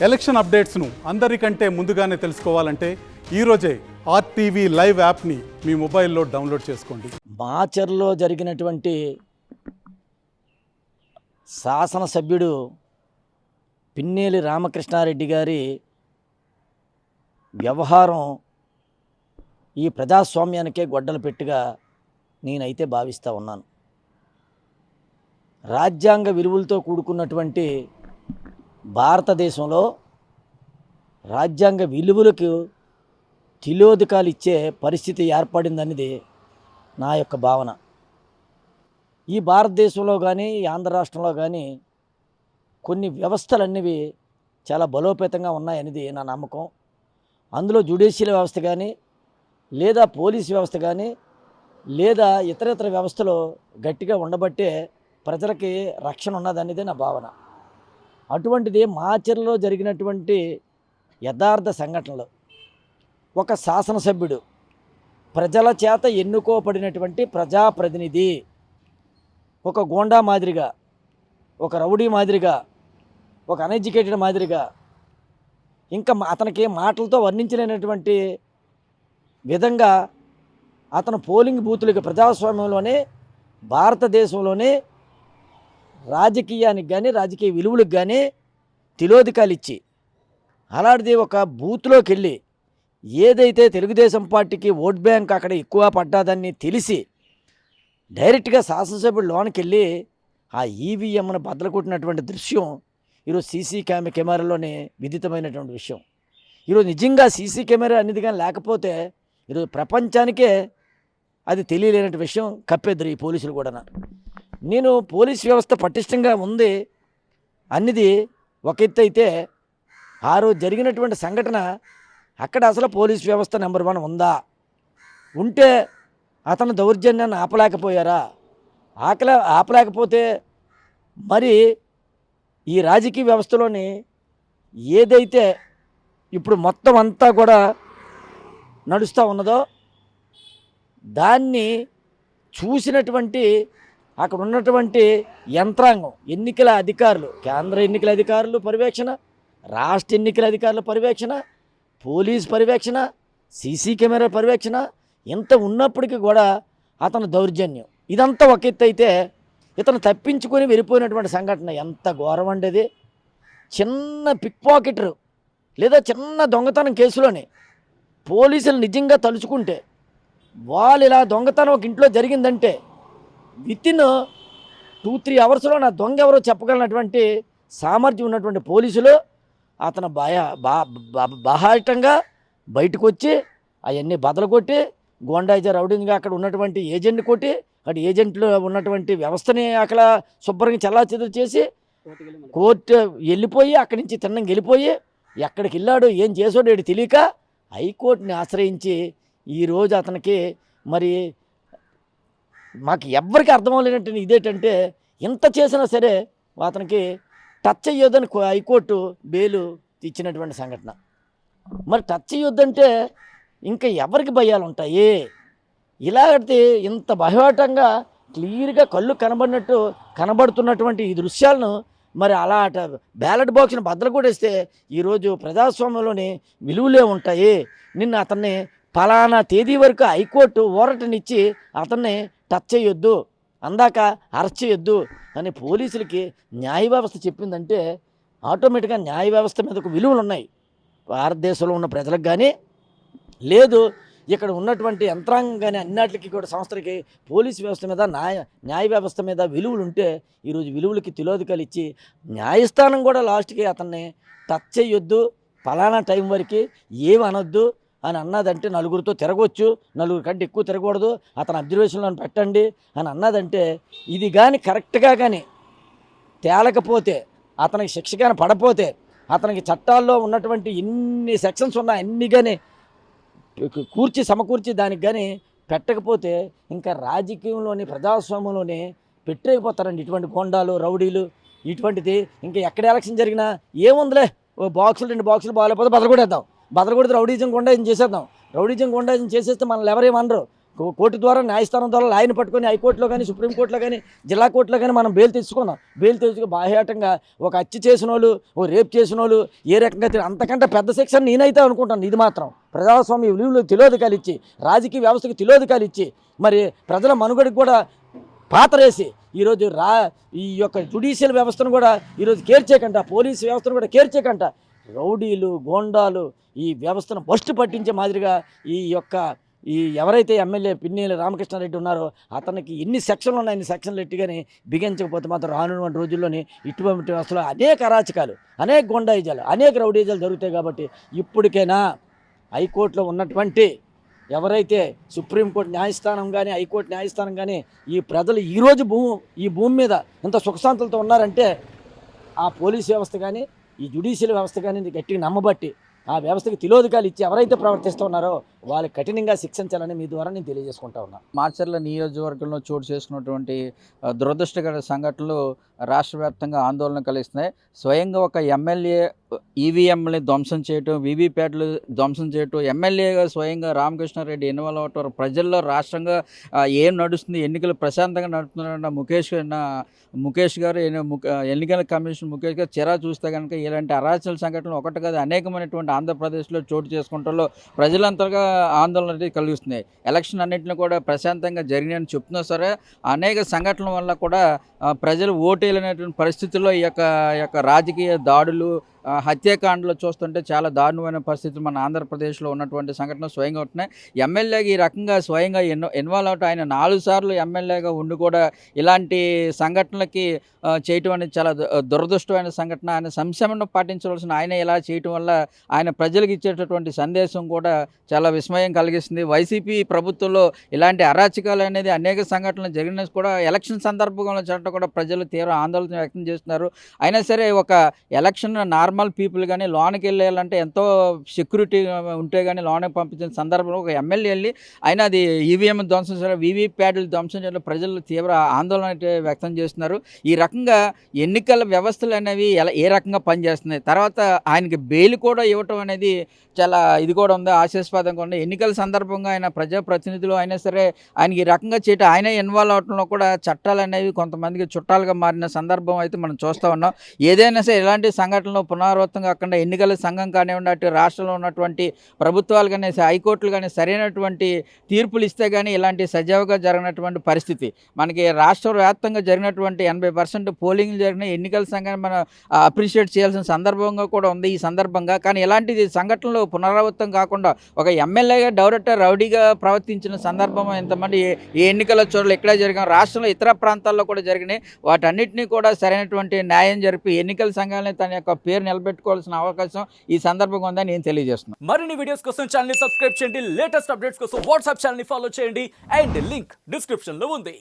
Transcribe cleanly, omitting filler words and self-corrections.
Election అప్డేట్స్ను అందరికంటే ముందుగానే తెలుసుకోవాలంటే ఈరోజే ఆర్టీవీ లైవ్ యాప్ని మీ మొబైల్లో డౌన్లోడ్ చేసుకోండి. మాచర్లో జరిగినటువంటి శాసనసభ్యుడు పిన్నెల్లి రామకృష్ణారెడ్డి గారి వ్యవహారం ఈ ప్రజాస్వామ్యానికే గొడ్డలు పెట్టుగా నేనైతే భావిస్తూ ఉన్నాను. రాజ్యాంగ విలువలతో కూడుకున్నటువంటి భారతదేశంలో రాజ్యాంగ విలువలకు తిలోదకాలు ఇచ్చే పరిస్థితి ఏర్పడిందనేది నా యొక్క భావన. ఈ భారతదేశంలో కానీ ఆంధ్ర రాష్ట్రంలో కానీ కొన్ని వ్యవస్థలన్నవి చాలా బలోపేతంగా ఉన్నాయనేది నా నమ్మకం. అందులో జ్యుడిషియల్ వ్యవస్థ కానీ లేదా పోలీస్ వ్యవస్థ కానీ లేదా ఇతర వ్యవస్థలు గట్టిగా ఉండబట్టే ప్రజలకి రక్షణ ఉన్నదనేది నా భావన. అటువంటిది మాచర్లో జరిగినటువంటి యథార్థ సంఘటనలు ఒక శాసనసభ్యుడు ప్రజల చేత ఎన్నుకోబడినటువంటి ప్రజాప్రతినిధి ఒక గోండా మాదిరిగా, ఒక రౌడీ మాదిరిగా, ఒక అన్ఎడ్యుకేటెడ్ మాదిరిగా, ఇంకా అతనికి మాటలతో వర్ణించలేనటువంటి విధంగా అతను పోలింగ్ బూతులకి ప్రజాస్వామ్యంలోనే భారతదేశంలోనే రాజకీయానికి కానీ రాజకీయ విలువలకు కానీ తిలోదకాలు ఇచ్చి అలాంటిది ఒక బూత్లోకి వెళ్ళి ఏదైతే తెలుగుదేశం పార్టీకి ఓట్ బ్యాంక్ అక్కడ ఎక్కువ పడ్డాదని తెలిసి డైరెక్ట్గా శాసనసభ్యుడు లోనికి వెళ్ళి ఆ ఈవీఎంను బద్దలుకొట్టినటువంటి దృశ్యం ఈరోజు సీసీ కెమెరాలోనే విదితమైనటువంటి విషయం. ఈరోజు నిజంగా సీసీ కెమెరా అనేది కానీ లేకపోతే ఈరోజు ప్రపంచానికే అది తెలియలేనటువంటి విషయం కప్పేద్దరు ఈ పోలీసులు కూడా. నేను పోలీస్ వ్యవస్థ పటిష్టంగా ఉంది అన్నది ఒక ఎత్తు అయితే, ఆ రోజు జరిగినటువంటి సంఘటన అక్కడ అసలు పోలీస్ వ్యవస్థ నెంబర్ 1 ఉందా, ఉంటే అతను దౌర్జన్యాన్ని ఆపలేకపోయారా, ఆపలేకపోతే మరి ఈ రాజకీయ వ్యవస్థలోని ఏదైతే ఇప్పుడు మొత్తం అంతా కూడా నడుస్తూ ఉన్నదో దాన్ని చూసినటువంటి అక్కడ ఉన్నటువంటి యంత్రాంగం, ఎన్నికల అధికారులు, కేంద్ర ఎన్నికల అధికారులు పర్యవేక్షణ, రాష్ట్ర ఎన్నికల అధికారుల పర్యవేక్షణ, పోలీస్ పర్యవేక్షణ, సీసీ కెమెరా పర్యవేక్షణ ఇంత ఉన్నప్పటికీ కూడా అతను దౌర్జన్యం ఇదంతా ఒక ఎత్తు అయితే, ఇతను తప్పించుకొని వెళ్ళిపోయినటువంటి సంఘటన ఎంత ఘోరం అండేది. చిన్న పిక్ పాకెటర్ లేదా చిన్న దొంగతనం కేసులోని పోలీసులు నిజంగా తలుచుకుంటే వాళ్ళు ఇలా దొంగతనం ఒక ఇంట్లో జరిగిందంటే వితిన్ 2-3 అవర్స్లో నా దొంగ ఎవరో చెప్పగలిగినటువంటి సామర్థ్యం ఉన్నటువంటి పోలీసులు అతను బాహాటంగా బయటకు వచ్చి అవన్నీ బదలు కొట్టి గోండాయిజా రౌడీగా అక్కడ ఉన్నటువంటి ఏజెంట్ని కొట్టి అటు ఏజెంట్లు ఉన్నటువంటి వ్యవస్థని అక్కడ శుభ్రంగా చెల్లాచెదురు చేసి కోర్టు వెళ్ళిపోయి అక్కడి నుంచి తిన్నంగా వెళ్ళిపోయి ఎక్కడికి వెళ్ళాడు ఏం చేసాడో ఏడు తెలియక హైకోర్టుని ఆశ్రయించి ఈరోజు అతనికి మరి మాకు ఎవ్వరికి అర్థమవలేనట్టు ఇదేంటంటే ఇంత చేసినా సరే అతనికి టచ్ అయ్యొద్దని హైకోర్టు బెయిల్ ఇచ్చినటువంటి సంఘటన. మరి టచ్ అయ్యొద్దంటే ఇంకా ఎవరికి భయాలు ఉంటాయి? ఇలాంటి ఇంత బహివాటంగా క్లియర్గా కళ్ళు కనబడుతున్నటువంటి ఈ దృశ్యాలను మరి అలా బ్యాలెట్ బాక్స్ని బద్దలు కొట్టేస్తే ఈరోజు ప్రజాస్వామ్యంలోని విలువలే ఉంటాయి. నిన్న అతన్ని ఫలానా తేదీ వరకు హైకోర్టు ఊరటనిచ్చి అతన్ని టచ్ చేయొద్దు, అందాక అరెస్ట్ చేయొద్దు అని పోలీసులకి న్యాయ వ్యవస్థ చెప్పిందంటే ఆటోమేటిక్గా న్యాయ వ్యవస్థ మీద ఒక విలువలు ఉన్నాయి భారతదేశంలో ఉన్న ప్రజలకు కానీ, లేదు ఇక్కడ ఉన్నటువంటి యంత్రాంగం కానీ అన్నిటికీ కూడా సంస్థలకి పోలీసు వ్యవస్థ మీద న్యాయ వ్యవస్థ మీద విలువలు ఉంటే ఈరోజు విలువలకి తిలోదకాలు ఇచ్చి న్యాయస్థానం కూడా లాస్ట్కి అతన్ని టచ్ చేయొద్దు, ఫలానా టైం వరకు ఏమి అనొద్దు అని అన్నదంటే నలుగురితో తిరగవచ్చు, నలుగురి కంటే ఎక్కువ తిరగకూడదు, అతను అబ్జర్వేషన్లో పెట్టండి అని అన్నదంటే ఇది కానీ కరెక్ట్గా కానీ తేలకపోతే, అతనికి శిక్ష కానీ పడపోతే, అతనికి చట్టాల్లో ఉన్నటువంటి ఎన్ని సెక్షన్స్ ఉన్నా అన్నీ కానీ సమకూర్చి దానికి కానీ పెట్టకపోతే ఇంకా రాజకీయంలోని ప్రజాస్వామ్యంలోనే పెట్టలేకపోతారండి ఇటువంటి గోండాలు రౌడీలు. ఇటువంటిది ఇంకా ఎక్కడ ఎలక్షన్ జరిగినా ఏముందిలే, ఓ బాక్సులు 2 బాక్సులు బాగాలేకపోతే బదలు కొట్టేద్దాం, బదలు కొడితే రౌడీజం గుండాయిజం చేసేద్దాం, రౌడీజం గుండాయిజం చేసేస్తే మనల్ని ఎవరేమనరు, కోర్టు ద్వారా న్యాయస్థానం ద్వారా లాయని పట్టుకొని హైకోర్టులో కానీ సుప్రీంకోర్టులో కానీ జిల్లా కోర్టులో కానీ మనం బెయిల్ తెచ్చుకున్నాం. బెయిల్ తెచ్చుకుని బాహ్యాటంగా ఒక హత్య చేసిన వాళ్ళు, ఓ రేప్ చేసిన వాళ్ళు ఏ రకంగా అంతకంటే పెద్ద శిక్ష నేనైతే అనుకుంటాను. ఇది మాత్రం ప్రజాస్వామ్య విలువలకు తిలోదకాలు ఇచ్చి, రాజకీయ వ్యవస్థకు తిలోదకాలు ఇచ్చి, మరి ప్రజల మనుగడకు కూడా పాతరేసి ఈరోజు ఈ యొక్క జ్యుడిషియల్ వ్యవస్థను కూడా ఈరోజు కేర్ చేయకుండా, పోలీసు వ్యవస్థను కూడా కేర్ చేయకుండా రౌడీలు, గోండాలు ఈ వ్యవస్థను బస్టు పట్టించే మాదిరిగా ఈ ఎవరైతే ఎమ్మెల్యే పిన్నెల్లి రామకృష్ణారెడ్డి ఉన్నారో అతనికి ఎన్ని సెక్షన్లు ఉన్నాయి, అన్ని సెక్షన్లు ఎట్టుగాని బిగించకపోతే మాత్రం రానున్న రోజుల్లోని ఇటువంటి వ్యవస్థలో అనేక అరాచకాలు, అనేక గొండాయిజాలు, అనేక రౌడీజాలు జరుగుతాయి. కాబట్టి ఇప్పటికైనా హైకోర్టులో ఉన్నటువంటి ఎవరైతే సుప్రీంకోర్టు న్యాయస్థానం కానీ, హైకోర్టు న్యాయస్థానం కానీ ఈ ప్రజలు ఈరోజు ఈ భూమి మీద ఇంత సుఖశాంతులతో ఉన్నారంటే ఆ పోలీస్ వ్యవస్థ కానీ, ఈ జ్యుడిషియల్ వ్యవస్థ కానీ గట్టిగా నమ్మబట్టి ఆ వ్యవస్థకు తిలోదకాలు ఇచ్చి ఎవరైతే ప్రవర్తిస్తున్నారో వాళ్ళు కఠినంగా శిక్షించాలని మీ ద్వారా నేను తెలియజేసుకుంటా ఉన్నా. మాచర్ల నియోజకవర్గంలో చోటు చేసుకున్నటువంటి దురదృష్టకర సంఘటనలు రాష్ట్ర వ్యాప్తంగా ఆందోళన కలిగిస్తున్నాయి. స్వయంగా ఒక ఎమ్మెల్యే ఈవీఎంని ధ్వంసం చేయటం, వీవీప్యాట్లు ధ్వంసం చేయటం, ఎమ్మెల్యేగా స్వయంగా రామకృష్ణారెడ్డి ఇన్వాల్వ్ అవటం, ప్రజల్లో రాష్ట్రంగా ఏం నడుస్తుంది, ఎన్నికలు ప్రశాంతంగా నడుపుతున్నారన్న ముఖేష్ గారు ఎన్నికల కమిషన్ ముఖేష్ గారు చిరా చూస్తే కనుక ఇలాంటి అరాచక సంఘటనలు ఒకటి కాదు అనేకమైనటువంటి ఆంధ్రప్రదేశ్లో చోటు చేసుకుంటలో ప్రజలంతగా ఆందోళన అనేది కలిగిస్తున్నాయి. ఎలక్షన్ అన్నింటినీ కూడా ప్రశాంతంగా జరిగినాయని చెప్తున్నా సరే అనేక సంఘటనల వల్ల కూడా ప్రజలు ఓటేయలేనటువంటి పరిస్థితుల్లో ఈ యొక్క రాజకీయ దాడులు, హత్యాకాండలు చూస్తుంటే చాలా దారుణమైన పరిస్థితులు మన ఆంధ్రప్రదేశ్లో ఉన్నటువంటి సంఘటనలు స్వయంగా ఉంటున్నాయి. ఎమ్మెల్యేకి ఈ రకంగా స్వయంగా ఇన్వాల్వ్ అవటం, ఆయన 4 సార్లు ఎమ్మెల్యేగా ఉండి కూడా ఇలాంటి సంఘటనలకి చేయటం అనేది చాలా దురదృష్టమైన సంఘటన. ఆయన సంక్షేమం పాటించవలసిన ఆయన ఇలా చేయటం వల్ల ఆయన ప్రజలకు ఇచ్చేటటువంటి సందేశం కూడా చాలా విస్మయం కలిగిస్తుంది. వైసీపీ ప్రభుత్వంలో ఇలాంటి అరాచకాలు అనేది అనేక సంఘటనలు జరిగిన కూడా ఎలక్షన్ సందర్భంలో చట్టం కూడా ప్రజలు తీవ్ర ఆందోళన వ్యక్తం చేస్తున్నారు. అయినా సరే ఒక ఎలక్షన్ నార్మల్ పీపుల్ కానీ లోనికి వెళ్ళాలంటే ఎంతో సెక్యూరిటీ ఉంటే కానీ లోనికి పంపించిన సందర్భంలో ఒక ఎమ్మెల్యే వెళ్ళి ఆయన అది ఈవీఎం ధ్వంసం చేయడం, వీవీప్యాట్లు ధ్వంసం చేయడం ప్రజలు తీవ్ర ఆందోళన వ్యక్తం చేస్తున్నారు. ఈ రకంగా ఎన్నికల వ్యవస్థలు అనేవి ఏ రకంగా పనిచేస్తున్నాయి, తర్వాత ఆయనకి బెయిల్ కూడా ఇవ్వటం అనేది చాలా ఇది కూడా ఉంది, ఆశాస్పదంగా ఉంది. ఎన్నికల సందర్భంగా ఆయన ప్రజాప్రతినిధులు అయినా సరే ఆయనకి ఈ రకంగా చేయటం, ఆయన ఇన్వాల్వ్ అవడంలో కూడా చట్టాలు అనేవి కొంతమందికి చుట్టాలుగా మారిన సందర్భం అయితే మనం చూస్తూ ఉన్నాం. ఏదైనా సరే ఇలాంటి సంఘటనలు పునరావృతం కాకుండా ఎన్నికల సంఘం కానివ్వండి, అటు రాష్ట్రంలో ఉన్నటువంటి ప్రభుత్వాలు కానీ, హైకోర్టులు కానీ సరైనటువంటి తీర్పులు ఇస్తే కానీ ఇలాంటి సజావుగా జరిగినటువంటి పరిస్థితి మనకి రాష్ట్ర వ్యాప్తంగా జరిగినటువంటి 80% పోలింగ్లు జరిగిన ఎన్నికల సంఘాన్ని మనం అప్రిషియేట్ చేయాల్సిన సందర్భంగా కూడా ఉంది ఈ సందర్భంగా. కానీ ఇలాంటి సంఘటనలు పునరావృతం కాకుండా ఒక ఎమ్మెల్యేగా డైరెక్టర్ రౌడీగా ప్రవర్తించిన సందర్భం ఎంతమంది ఏ ఎన్నికల చోట్ల ఎక్కడ జరిగిన రాష్ట్రంలో ఇతర ప్రాంతాల్లో కూడా జరిగినాయి. వాటన్నిటినీ కూడా సరైనటువంటి న్యాయం జరిపి ఎన్నికల సంఘాలని తన యొక్క పేరు నిలబెట్టుకోవాల్సిన అవకాశం ఈ సందర్భంగా ఉందని నేను తెలియజేస్తున్నాను. మరిన్ని వీడియోస్ కోసం ఛానల్ ని సబ్స్క్రైబ్ చేయండి, లేటెస్ట్ అప్డేట్స్ కోసం వాట్సాప్ ఛానల్ ని ఫాలో చేయండి అండ్ లింక్ డిస్క్రిప్షన్ లో ఉంది.